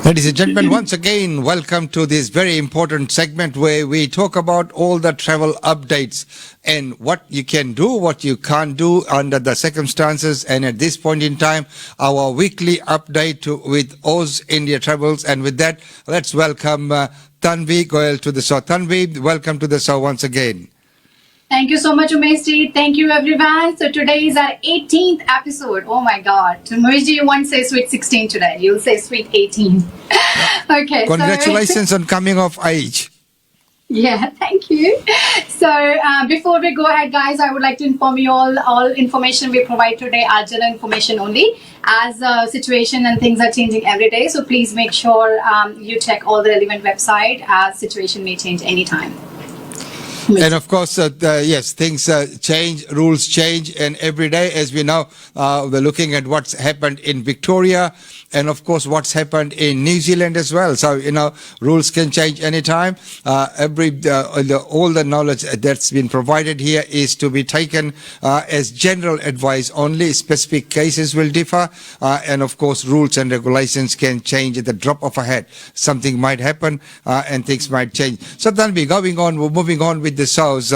Ladies and gentlemen, once again, welcome to this very important segment where we talk about all the travel updates and what you can do, what you can't do under the circumstances. And at this point in time, our weekly update with Oz India Travels. And with that, let's welcome Tanvi Goel to the show. Tanvi, welcome to the show once again. Thank you so much, Umesh. Thank you, everyone. So today is our 18th episode. Oh my God. Umesh, you won't say sweet 16 today. You'll say sweet 18. Okay. Congratulations on coming of age. Yeah, thank you. So before we go ahead, guys, I would like to inform you all information we provide today are general information only, as situation and things are changing every day. So please make sure you check all the relevant website, as situation may change anytime. And of course, yes, things change, rules change, and every day, as we know, we're looking at what's happened in Victoria, and of course, what's happened in New Zealand as well. So, rules can change anytime. All the knowledge that's been provided here is to be taken as general advice only. Specific cases will differ, and of course, rules and regulations can change at the drop of a hat. Something might happen, and things might change. So, Tanvi, moving on with the shows,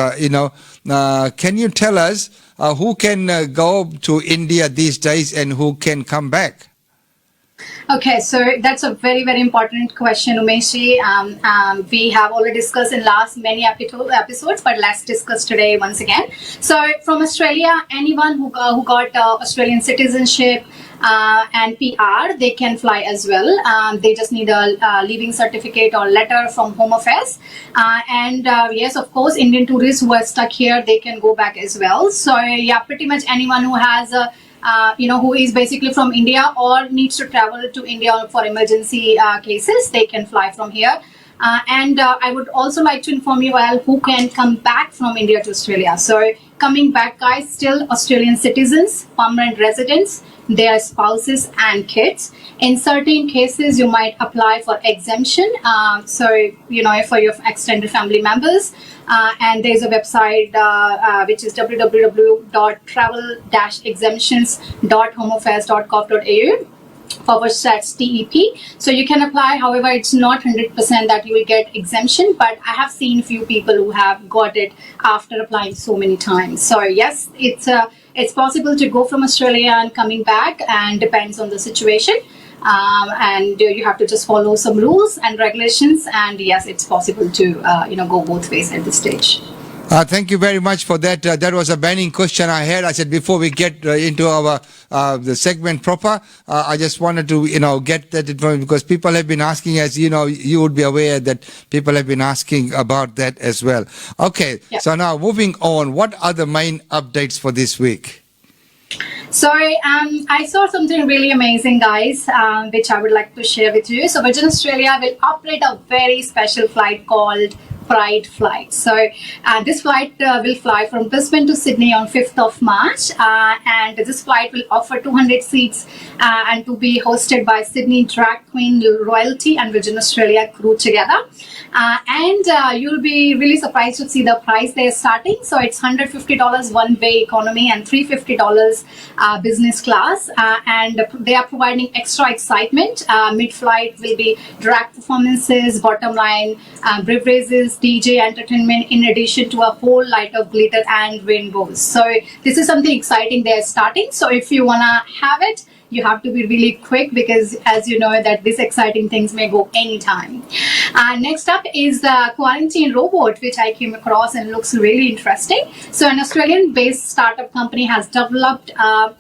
can you tell us who can go to India these days and who can come back? Okay, so that's a very, very important question, Umeshi. We have already discussed in last many episodes, but let's discuss today once again. So from Australia, anyone who got Australian citizenship and PR, they can fly as well. They just need a leaving certificate or letter from Home Affairs. Yes, of course, Indian tourists who are stuck here, they can go back as well. So yeah, pretty much anyone who has a who is basically from India or needs to travel to India for emergency cases, they can fly from here. I would also like to inform you all who can come back from India to Australia. So coming back, guys, still Australian citizens, permanent residents, their spouses and kids. In certain cases, you might apply for exemption. For your extended family members. And there's a website which is www.travel-exemptions.homeaffairs.gov.au/TEP. So you can apply. However, it's not 100% that you will get exemption, but I have seen few people who have got it after applying so many times. So yes, it's possible to go from Australia and coming back, and depends on the situation. You have to just follow some rules and regulations, and yes, it's possible to go both ways at this stage. Thank you very much for that. That was a burning question I had. I said before we get into our the segment proper, I just wanted to get that information, because people have been asking, as you would be aware that people have been asking about that as well. Okay, yeah. So now moving on, what are the main updates for this week? So I saw something really amazing, guys, which I would like to share with you. So Virgin Australia will operate a very special flight called Pride Flight. So this flight will fly from Brisbane to Sydney on 5th of March. And this flight will offer 200 seats and to be hosted by Sydney drag queen royalty and Virgin Australia crew together. You'll be really surprised to see the price they're starting. So it's $150 one-way economy and $350 business class. And they are providing extra excitement. Mid-flight will be drag performances, bottom line, beverages, DJ entertainment, in addition to a whole light of glitter and rainbows. So this is something exciting they're starting. So if you want to have it, you have to be really quick, because as you know that these exciting things may go anytime. Next up is the quarantine robot, which I came across and looks really interesting. So an Australian-based startup company has developed a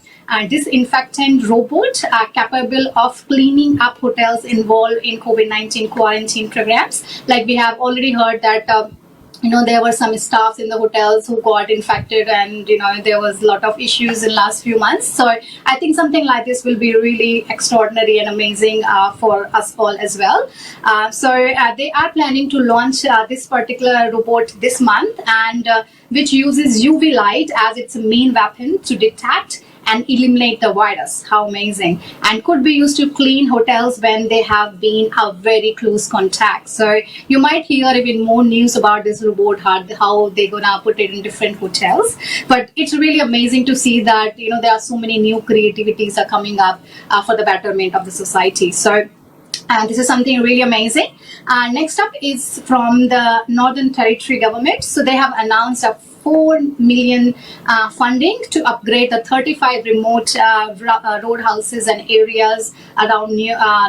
disinfectant robot capable of cleaning up hotels involved in COVID-19 quarantine programs. Like we have already heard that there were some staffs in the hotels who got infected, and there was a lot of issues in last few months. So I think something like this will be really extraordinary and amazing for us all as well. They are planning to launch this particular robot this month, and which uses UV light as its main weapon to detect and eliminate the virus. How amazing. And could be used to clean hotels when they have been a very close contact. So you might hear even more news about this robot, how they're gonna put it in different hotels. But it's really amazing to see that there are so many new creativities are coming up for the betterment of the society. So This is something really amazing. Next up is from the Northern Territory government. So they have announced a 4 million funding to upgrade the 35 remote roadhouses and areas around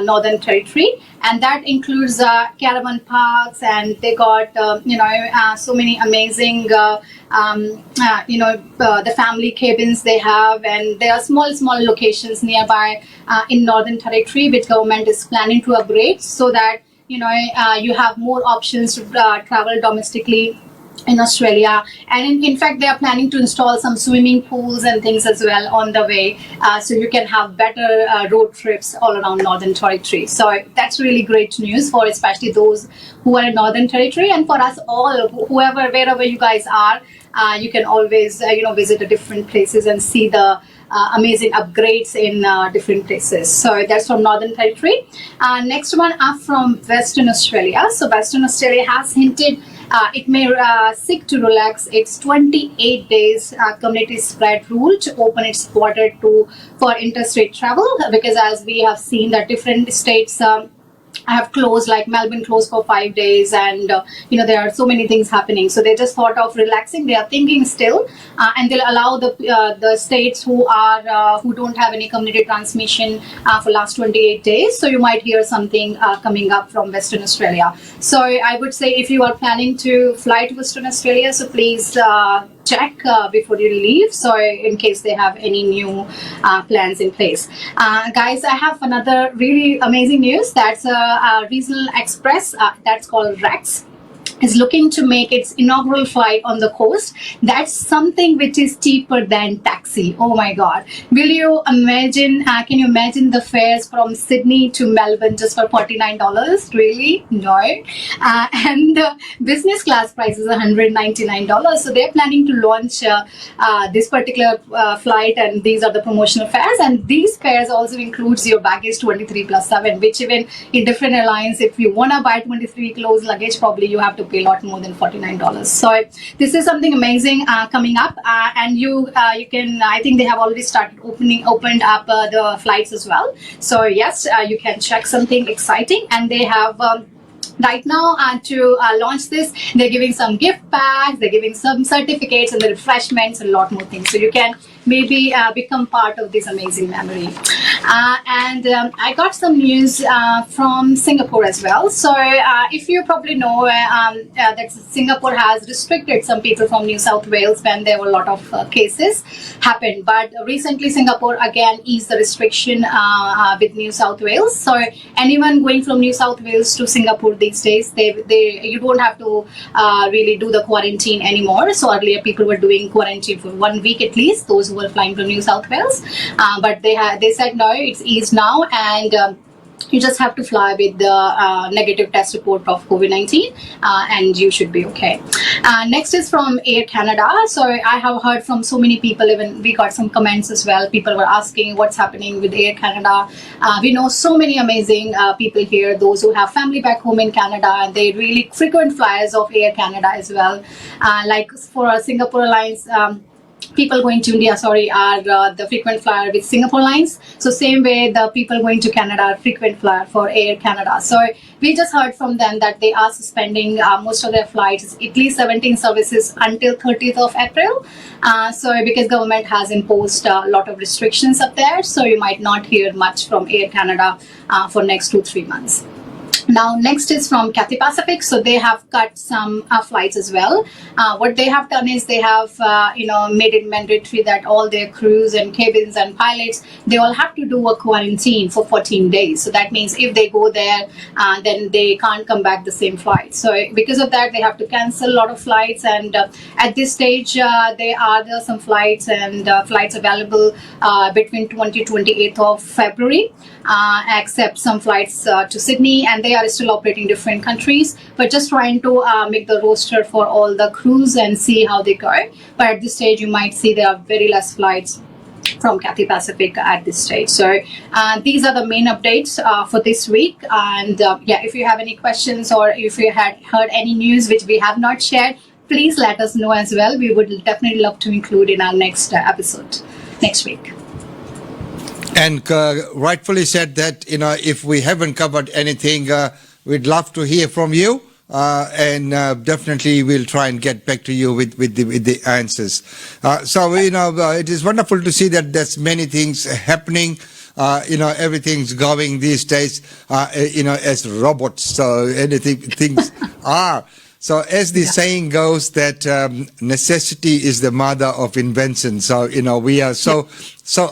Northern Territory, and that includes caravan parks, and they got so many amazing the family cabins they have, and there are small locations nearby in Northern Territory which government is planning to upgrade, so that you have more options to travel domestically in Australia. And in fact, they are planning to install some swimming pools and things as well on the way, so you can have better road trips all around Northern Territory. So that's really great news for especially those who are in Northern Territory, and for us all, wherever you guys are, you can always visit the different places and see the amazing upgrades in different places. So that's from Northern Territory. Next one up from Western Australia. So Western Australia has hinted it may seek to relax its 28 days community spread rule to open its border for interstate travel, because as we have seen that different states have closed, like Melbourne closed for 5 days, and there are so many things happening. So they just thought of relaxing. They are thinking still, and they'll allow the states who don't have any community transmission for last 28 days. So you might hear something coming up from Western Australia. So I would say if you are planning to fly to Western Australia, so please check before you leave, so in case they have any new plans in place. Guys, I have another really amazing news. That's a regional express that's called Rex is looking to make its inaugural flight on the coast. That's something which is cheaper than taxi. Oh my God. Will you imagine, can you imagine the fares from Sydney to Melbourne just for $49? Really? No. And the business class price is $199. So they're planning to launch this particular flight, and these are the promotional fares. And these fares also includes your baggage 23+7, which even in different airlines, if you want to buy 23 kilos luggage, probably you have to pay a lot more than $49. So this is something amazing coming up, and you can, I think they have already started opened up the flights as well. So yes, you can check something exciting, and they have right now to launch this, they're giving some gift packs, they're giving some certificates and the refreshments and a lot more things, so you can maybe become part of this amazing memory. And I got some news from Singapore as well. So if you probably know that Singapore has restricted some people from New South Wales when there were a lot of cases happened, but recently Singapore again eased the restriction with New South Wales. So anyone going from New South Wales to Singapore these days, you don't have to really do the quarantine anymore. So earlier people were doing quarantine for 1 week at least, those who were flying from New South Wales, but they said no, it's eased now, and you just have to fly with the negative test report of COVID-19, and you should be okay. Next is from Air Canada. So I have heard from so many people, even we got some comments as well. People were asking what's happening with Air Canada. We know so many amazing people here, those who have family back home in Canada, and they really frequent flyers of Air Canada as well. Like for Singapore Airlines, people going to India, are the frequent flyer with Singapore Airlines. So same way, the people going to Canada are frequent flyer for Air Canada. So we just heard from them that they are suspending most of their flights, at least 17 services until 30th of April. So because government has imposed a lot of restrictions up there, so you might not hear much from Air Canada for next 2-3 months. Now, next is from Cathay Pacific. So they have cut some flights as well. What they have done is they have, made it mandatory that all their crews and cabins and pilots, they all have to do a quarantine for 14 days. So that means if they go there, then they can't come back the same flight. So because of that, they have to cancel a lot of flights. And at this stage, there are some flights and flights available between 28th of February, except some flights to Sydney, and they are still operating different countries, but just trying to make the roster for all the crews and see how they go. But at this stage, you might see there are very less flights from Cathay Pacific at this stage. So these are the main updates for this week. And if you have any questions, or if you had heard any news which we have not shared, please let us know as well. We would definitely love to include in our next episode next week. And rightfully said that, if we haven't covered anything, we'd love to hear from you. And definitely we'll try and get back to you with the answers. So, it is wonderful to see that there's many things happening. Everything's going these days, as robots. So things are. So as the saying goes that necessity is the mother of invention. So, we are so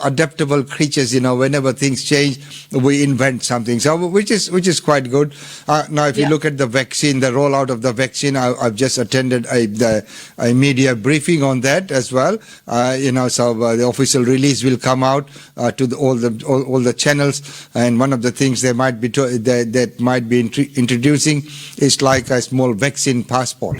adaptable creatures, whenever things change, we invent something. So which is quite good. Now, if you look at the vaccine, the rollout of the vaccine, I've just attended a media briefing on that as well. So the official release will come out to all the channels. And one of the things they might be that might be introducing is like a small vaccine passport.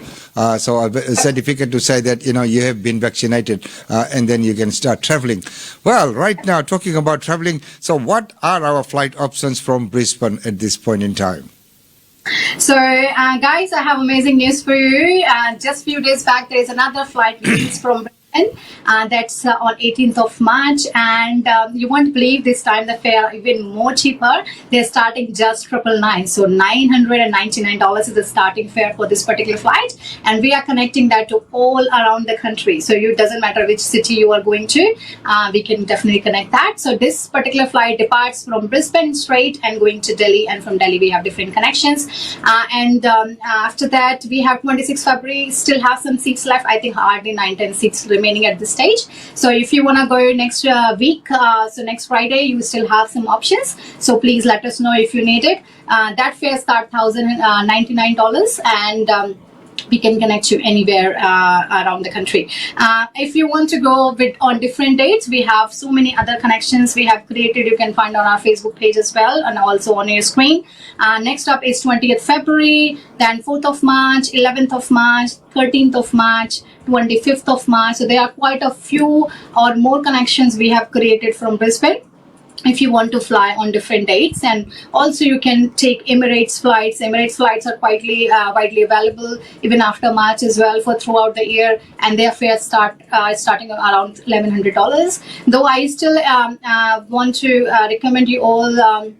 So a certificate to say that, you have been vaccinated, and then you can start traveling. Well, right now, talking about traveling, so what are our flight options from Brisbane at this point in time? So, guys, I have amazing news for you. Just few days back, there is another flight release from Brisbane. That's on 18th of March, and you won't believe this time the fare even more cheaper. They're starting just $999. So $999 is the starting fare for this particular flight, and we are connecting that to all around the country. So it doesn't matter which city you are going to, we can definitely connect that. So this particular flight departs from Brisbane straight and going to Delhi, and from Delhi we have different connections. After that, we have 26 February, still have some seats left. I think hardly 9-10 seats remaining at this stage. So if you want to go next week, so next Friday, you still have some options. So please let us know if you need it. That fare starts $1,099, and we can connect you anywhere around the country. If you want to go on different dates, we have so many other connections we have created. You can find on our Facebook page as well, and also on your screen. Next up is 20th February, then 4th of March, 11th of March, 13th of March, 25th of March. So there are quite a few or more connections we have created from Brisbane if you want to fly on different dates. And also you can take Emirates flights. Emirates flights are widely available even after March as well for throughout the year, and their fares starting around $1,100. Though I still want to recommend you all,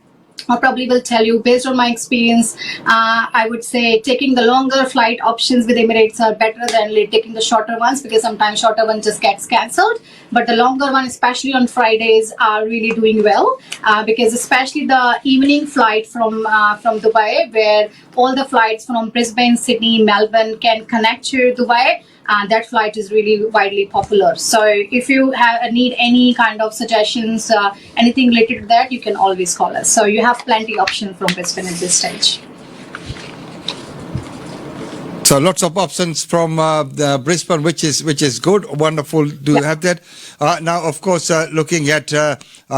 I probably will tell you, based on my experience, I would say taking the longer flight options with Emirates are better than taking the shorter ones, because sometimes shorter one just gets cancelled. But the longer one, especially on Fridays, are really doing well, because especially the evening flight from Dubai, where all the flights from Brisbane, Sydney, Melbourne can connect to Dubai. That flight is really widely popular. So if you need any kind of suggestions, anything related to that, you can always call us. So you have plenty options from Brisbane at this stage. So lots of options from Brisbane, which is good, wonderful to have that. Now, of course, looking at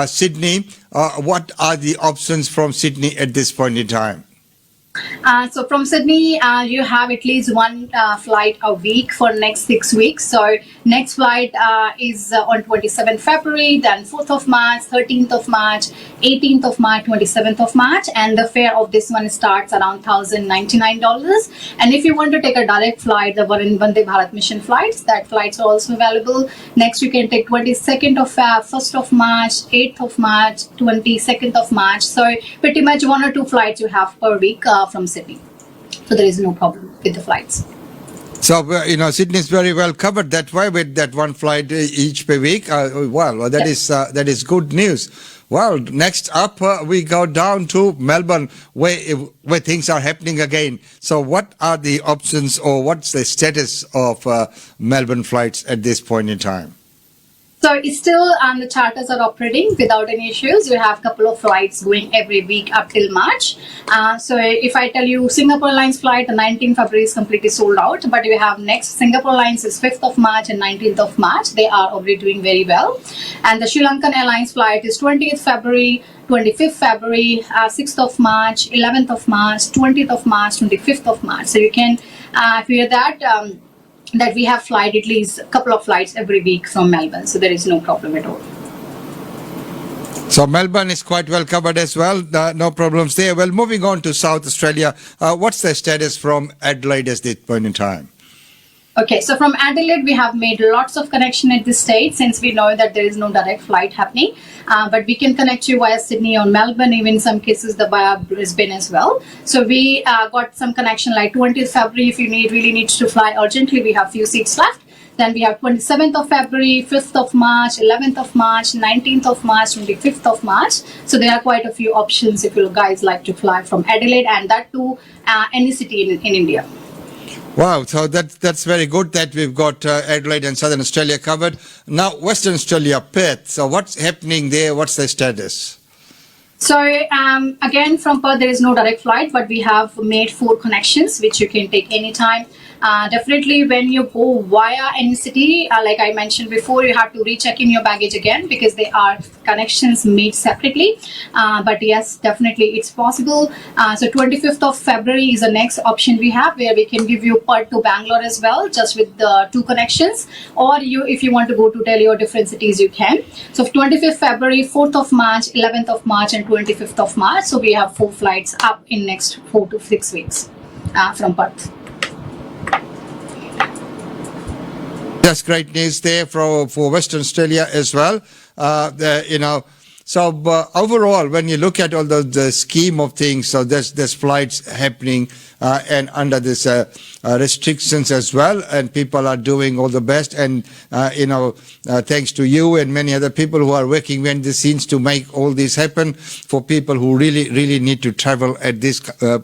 Sydney, what are the options from Sydney at this point in time? So from Sydney, you have at least one flight a week for next 6 weeks. So next flight is on 27th February, then 4th of March, 13th of March, 18th of March, 27th of March. And the fare of this one starts around $1,099. And if you want to take a direct flight, the Vande Bharat mission flights, that flights are also available. Next, you can take 22nd of Feb, 1st of March, 8th of March, 22nd of March. So pretty much 1 or 2 flights you have per week from Sydney. So there is no problem with the flights. So, Sydney is very well covered that way with that one flight each per week. That is good news. Well, next up, we go down to Melbourne, where things are happening again. So what are the options, or what's the status of Melbourne flights at this point in time? So it's still the charters are operating without any issues. You have a couple of flights going every week up till March. So if I tell you Singapore Airlines flight, the 19th February is completely sold out. But you have next Singapore Airlines is 5th of March and 19th of March. They are already doing very well. And the Sri Lankan Airlines flight is 20th February, 25th February, 6th of March, 11th of March, 20th of March, 25th of March. So you can hear that we have flight at least a couple of flights every week from Melbourne. So there is no problem at all. So Melbourne is quite well covered as well. No problems there. Well, moving on to South Australia, what's the status from Adelaide at this point in time? Okay, so from Adelaide, we have made lots of connection at this stage since we know that there is no direct flight happening. But we can connect you via Sydney or Melbourne, even in some cases via Brisbane as well. So we got some connection like 20th February. If you really need to fly urgently, we have few seats left. Then we have 27th of February, 5th of March, 11th of March, 19th of March, 25th of March. So there are quite a few options if you guys like to fly from Adelaide, and that to any city in India. Wow, so that's very good that we've got Adelaide and Southern Australia covered. Now, Western Australia, Perth. So what's happening there? What's the status? So again, from Perth, there is no direct flight, but we have made 4 connections, which you can take anytime. Definitely when you go via any city, like I mentioned before, you have to recheck in your baggage again because they are connections made separately. But yes, definitely it's possible. So 25th of February is the next option we have, where we can give you Perth to Bangalore as well, just with the 2 connections. Or if you want to go to Delhi or different cities, you can. So 25th February, 4th of March, 11th of March, and 25th of March. So we have 4 flights up in next 4 to 6 weeks from Perth. That's great news there for Western Australia as well. So overall, when you look at all the scheme of things, so there's flights happening and under this restrictions as well, and people are doing all the best. And thanks to you and many other people who are working behind the scenes to make all this happen for people who really need to travel at this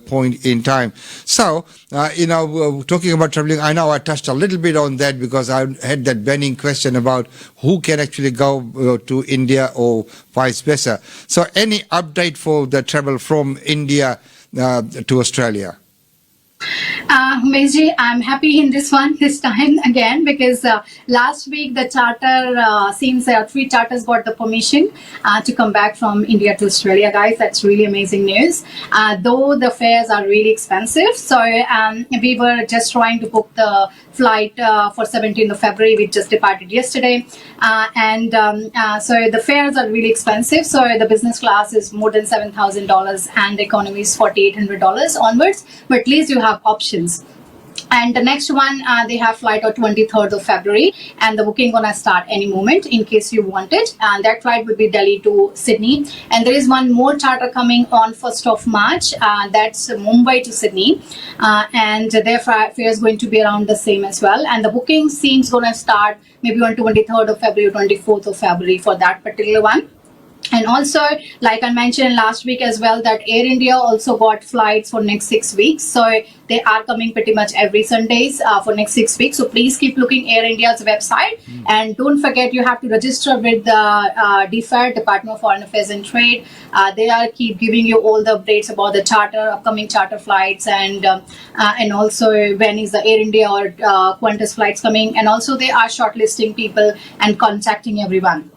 point in time. So talking about traveling, I know I touched a little bit on that because I had that burning question about who can actually go to India or vice versa. So any update for the travel from India to Australia? Meji, I'm happy in this time again, because last week the charter seems 3 charters got the permission to come back from India to Australia, guys. That's really amazing news. Though the fares are really expensive, so we were just trying to book the flight for 17th of February, which just departed yesterday, so the fares are really expensive. So the business class is more than $7,000 and the economy is $4,800 onwards, but at least you have options. And the next one, they have flight on 23rd of February, and the booking gonna start any moment in case you want it. And that flight will be Delhi to Sydney. And there is one more charter coming on 1st of March. That's Mumbai to Sydney, and their fare is going to be around the same as well. And the booking seems gonna start maybe on 23rd of February, 24th of February for that particular one. And also, like I mentioned last week as well, that Air India also got flights for next 6 weeks. So they are coming pretty much every Sundays for next 6 weeks. So please keep looking Air India's website. And don't forget, you have to register with the DFAT, Department of Foreign Affairs and Trade. They are keep giving you all the updates about the upcoming charter flights, and also when is the Air India or Qantas flights coming. And also they are shortlisting people and contacting everyone.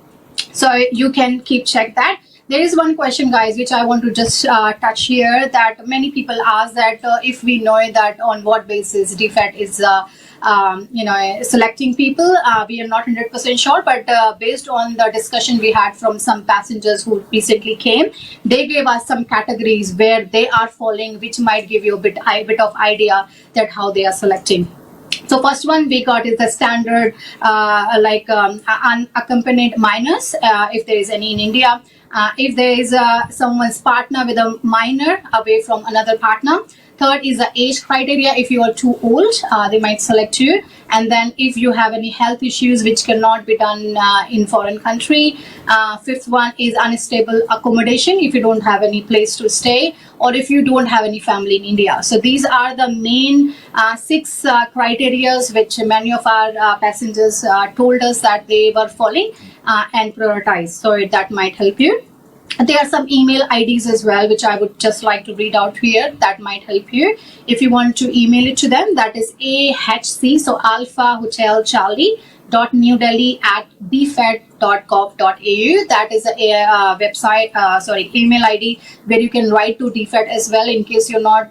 So you can check that. There is one question, guys, which I want to just touch here, that many people ask that if we know that on what basis DFAT is selecting people. We are not 100% sure, but based on the discussion we had from some passengers who recently came, they gave us some categories where they are falling, which might give you a bit of idea that how they are selecting. So first one we got is the standard unaccompanied minors, if there is any in India. If there is someone's partner with a minor away from another partner. Third is the age criteria. If you are too old, they might select you. And then if you have any health issues which cannot be done in foreign country. Fifth one is unstable accommodation, if you don't have any place to stay, or if you don't have any family in India. So these are the main 6 criteria which many of our passengers told us that they were following and prioritized. So that might help you. There are some email IDs as well, which I would just like to read out here. That might help you. If you want to email it to them, that is AHC, so Alpha Hotel Charlie .newdelhi@dfat.gov.au. That is a website, email ID where you can write to DFAT as well in case you're not,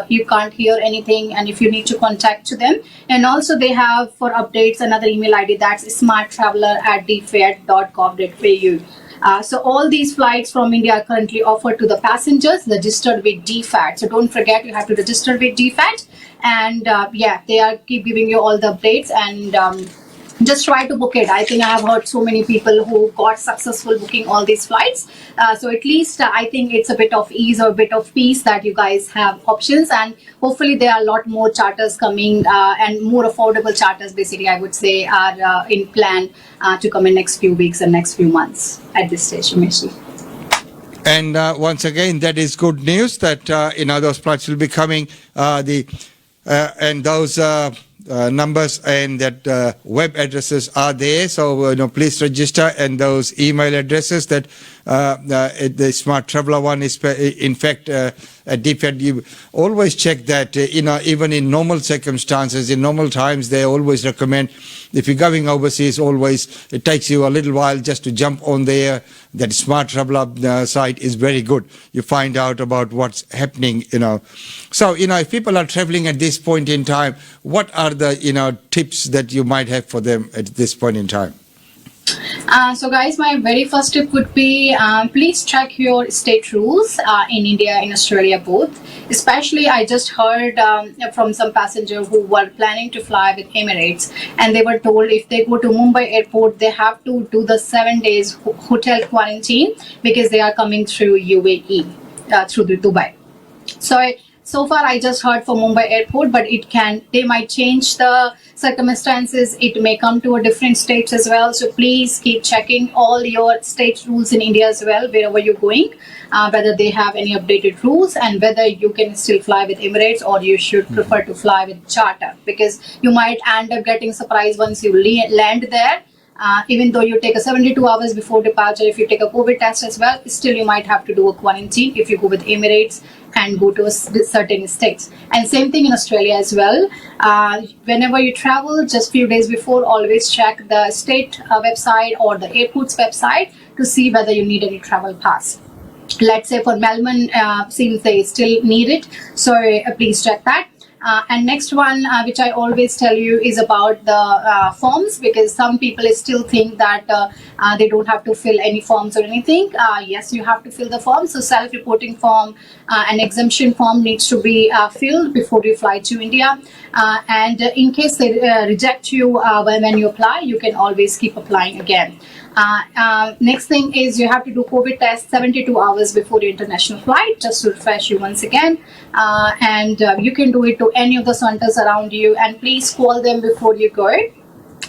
you can't hear anything, and if you need to contact to them. And also they have for updates another email ID, that's smarttraveler@dfat.gov.au. So all these flights from India are currently offered to the passengers registered with DFAT. So don't forget, you have to register with DFAT. And yeah, they are keep giving you all the updates, and just try to book it. I think I have heard so many people who got successful booking all these flights. So at least I think it's a bit of ease or a bit of peace that you guys have options, and hopefully there are a lot more charters coming and more affordable charters, basically, I would say, are in plan to come in next few weeks and next few months at this stage, Umeshi. And once again, that is good news that those flights will be coming. And those numbers and that web addresses are there. So please register, and those email addresses that the Smart Traveller one is. In fact, at DFAT, you always check that. Even in normal circumstances, in normal times, they always recommend, if you're going overseas, always it takes you a little while just to jump on there. That Smart Traveller site is very good. You find out about what's happening. So if people are traveling at this point in time, what are the tips that you might have for them at this point in time? So guys, my very first tip would be please check your state rules in India and Australia both. Especially, I just heard from some passengers who were planning to fly with Emirates, and they were told if they go to Mumbai airport, they have to do the 7 days hotel quarantine because they are coming through UAE, through the Dubai. So far, I just heard for Mumbai airport, but they might change the circumstances. It may come to a different states as well. So please keep checking all your state rules in India as well, wherever you're going, whether they have any updated rules and whether you can still fly with Emirates or you should prefer to fly with charter, because you might end up getting surprised once you land there. Even though you take a 72 hours before departure, if you take a COVID test as well, still you might have to do a quarantine if you go with Emirates and go to certain states. And same thing in Australia as well. Whenever you travel, just few days before, always check the state website or the airport's website to see whether you need any travel pass. Let's say for Melbourne, seems they still need it, so please check that. And next one, which I always tell you, is about the forms, because some people still think that they don't have to fill any forms or anything. Yes, you have to fill the form. So self-reporting form, an exemption form needs to be filled before you fly to India. And in case they reject you when you apply, you can always keep applying again. Next thing is you have to do COVID test 72 hours before your international flight, just to refresh you once again. And you can do it to any of the centers around you, and please call them before you go,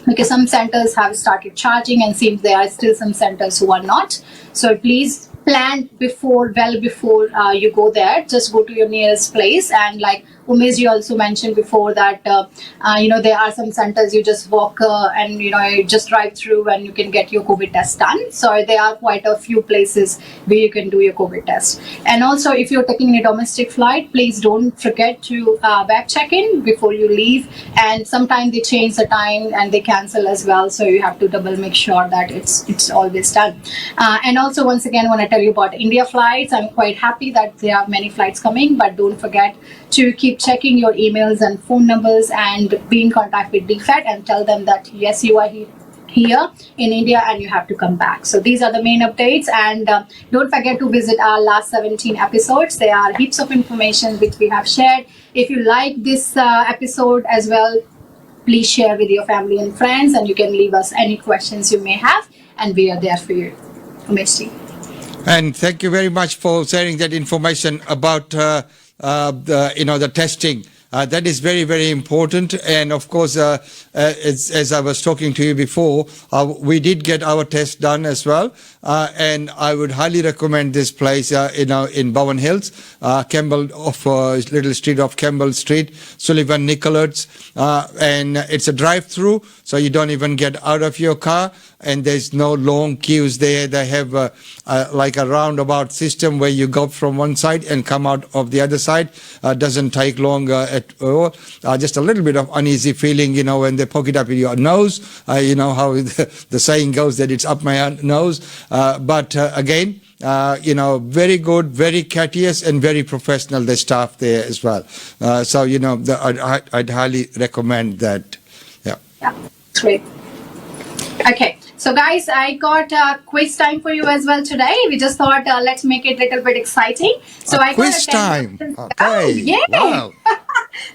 because some centers have started charging and seems there are still some centers who are not. So please plan well before you go there. Just go to your nearest place, and like Umesh, you also mentioned before that there are some centers you just walk and you just drive through and you can get your COVID test done. So there are quite a few places where you can do your COVID test. And also, if you're taking a domestic flight, please don't forget to web check in before you leave. And sometimes they change the time and they cancel as well, so you have to double make sure that it's always done. And also, once again, when I tell you about India flights, I'm quite happy that there are many flights coming, but don't forget to keep checking your emails and phone numbers and be in contact with DFAT and tell them that yes, you are here in India and you have to come back. So these are the main updates, and don't forget to visit our last 17 episodes. There are heaps of information which we have shared. If you like this episode as well, please share with your family and friends, and you can leave us any questions you may have, and we are there for you. Umesh. And thank you very much for sharing that information about the testing. That is very, very important. And of course, as I was talking to you before, we did get our test done as well. And I would highly recommend this place, in Bowen Hills, Campbell, off little street of Campbell Street, Sullivan Nicolaides. And it's a drive-through, so you don't even get out of your car. And there's no long queues there. They have like a roundabout system where you go from one side and come out of the other side. Doesn't take long at all. Just a little bit of uneasy feeling, when they poke it up in your nose. You know how the saying goes that it's up my nose. But again, very good, very courteous, and very professional, the staff there as well. So, I'd highly recommend that. Yeah. Yeah, great. Okay. So, guys, I got a quiz time for you as well today. We just thought let's make it a little bit exciting. So, I got Quiz a 10 time. questions. Oh, Okay. yay! Wow.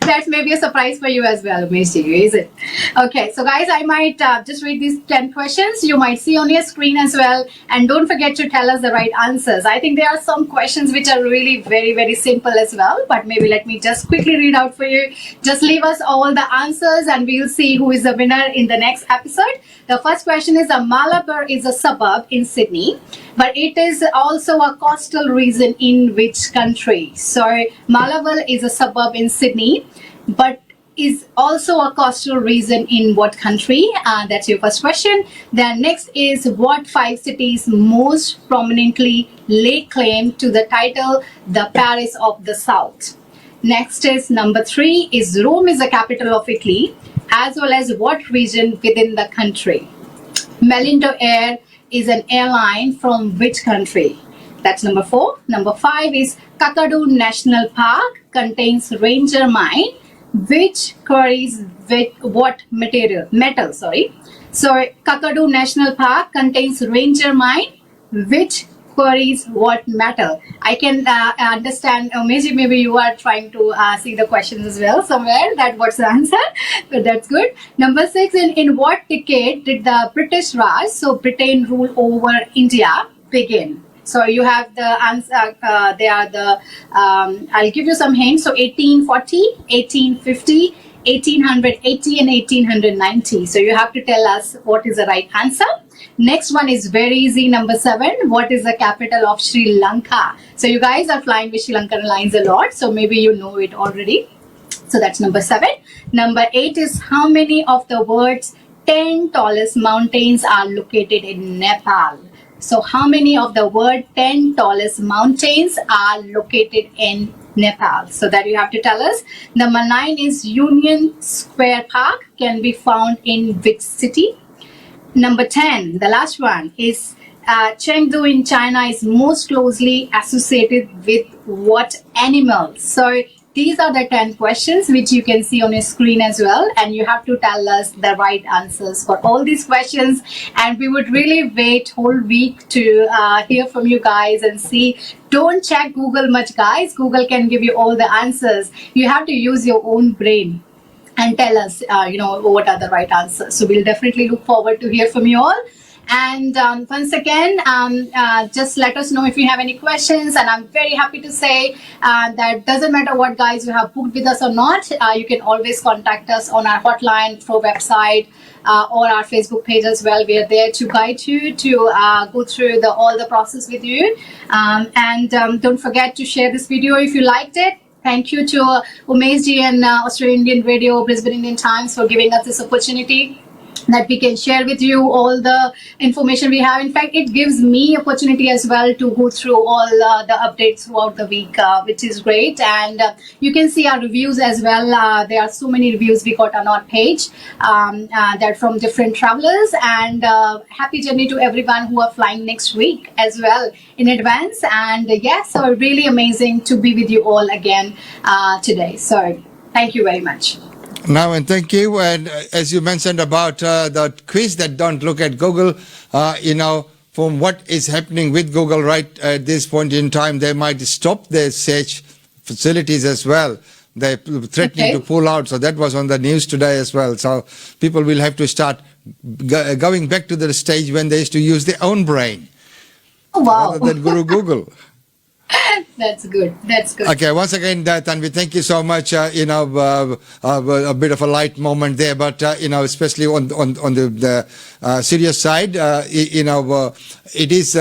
That may be a surprise for you as well, Miss G, is it? Okay, so guys, I might just read these 10 questions. You might see on your screen as well. And don't forget to tell us the right answers. I think there are some questions which are really very, very simple as well. But maybe let me just quickly read out for you. Just leave us all the answers and we'll see who is the winner in the next episode. The first question is, Malabar is a suburb in Sydney, but it is also a coastal region in which country? So Malabar is a suburb in Sydney, but is also a coastal region in what country? That's your first question. Then next is, what 5 cities most prominently lay claim to the title the Paris of the South? Next is number 3 is, Rome is the capital of Italy, as well as what region within the country? Melindo Air is an airline from which country? That's number 4. Number 5 is, Kakadu National Park contains Ranger Mine, which quarries with what metal, sorry. So Kakadu National Park contains Ranger Mine, which queries what metal. I can understand, maybe you are trying to see the questions as well somewhere, that what's the answer, but that's good. Number 6, in what decade did the British Raj, so Britain rule over India, begin? So you have the answer, they are the, I'll give you some hints. So 1840, 1850, 1880 and 1890. So you have to tell us what is the right answer. Next one is very easy, number 7. What is the capital of Sri Lanka? So you guys are flying with Sri Lankan Airlines a lot, so maybe you know it already. So that's number 7. Number 8 is, how many of the world's 10 tallest mountains are located in Nepal? So how many of the world's 10 tallest mountains are located in Nepal? So that you have to tell us. Number 9 is, Union Square Park can be found in which city? Number 10, the last one is, Chengdu in China is most closely associated with what animal? So these are the 10 questions which you can see on your screen as well, and you have to tell us the right answers for all these questions. And we would really wait whole week to hear from you guys and see. Don't check Google much, guys. Google can give you all the answers. You have to use your own brain and tell us, what are the right answers. So we'll definitely look forward to hear from you all. And once again, just let us know if you have any questions. And I'm very happy to say that doesn't matter what, guys, you have booked with us or not, you can always contact us on our hotline, through website, or our Facebook page as well. We are there to guide you, to go through all the process with you. And don't forget to share this video if you liked it. Thank you to Umesh ji and Australian Indian Radio, Brisbane Indian Times, for giving us this opportunity that we can share with you all the information we have. In fact, it gives me opportunity as well to go through all the updates throughout the week, which is great. And you can see our reviews as well. There are so many reviews we got on our page that from different travelers. And happy journey to everyone who are flying next week as well in advance. And yes, so really amazing to be with you all again today. So thank you very much. Now, and thank you. And as you mentioned about the quiz, that don't look at Google, from what is happening with Google right at this point in time, they might stop their search facilities as well. They're threatening to pull out. So that was on the news today as well. So people will have to start going back to the stage when they used to use their own brain. Oh, wow. Rather than Google. That's good. That's good. Okay, once again, Tanvi, thank you so much. A bit of a light moment there, but especially on the serious side, it is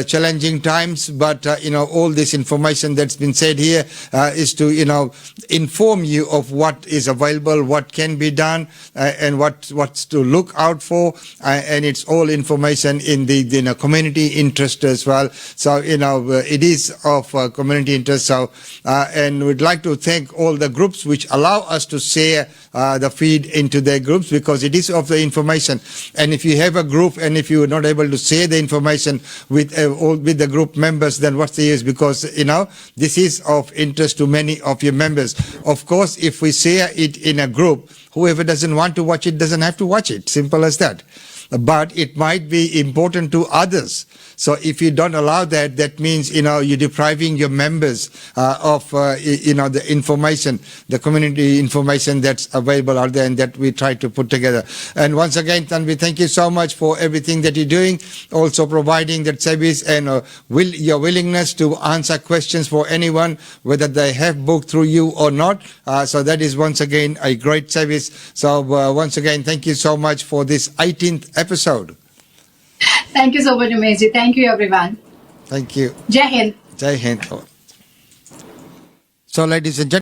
challenging times. But all this information that's been said here is to inform you of what is available, what can be done, and what's to look out for, and it's all information in the community interest as well. So it is of community interest. So and we'd like to thank all the groups which allow us to share the feed into their groups, because it is of the information. And if you have a group and if you're not able to share the information with the group members, then what's the use? Because this is of interest to many of your members. Of course, if we share it in a group, whoever doesn't want to watch it doesn't have to watch it. Simple as that. but it might be important to others. So if you don't allow that, that means, you're depriving your members of, the information, the community information that's available out there and that we try to put together. And once again, Tanvi, thank you so much for everything that you're doing, also providing that service and your willingness to answer questions for anyone, whether they have booked through you or not. So that is once again a great service. So once again, thank you so much for this 18th episode. Thank you so much, Umesh. Thank you, everyone. Thank you. Jai Hind. Jai Hind. So, ladies and gentlemen,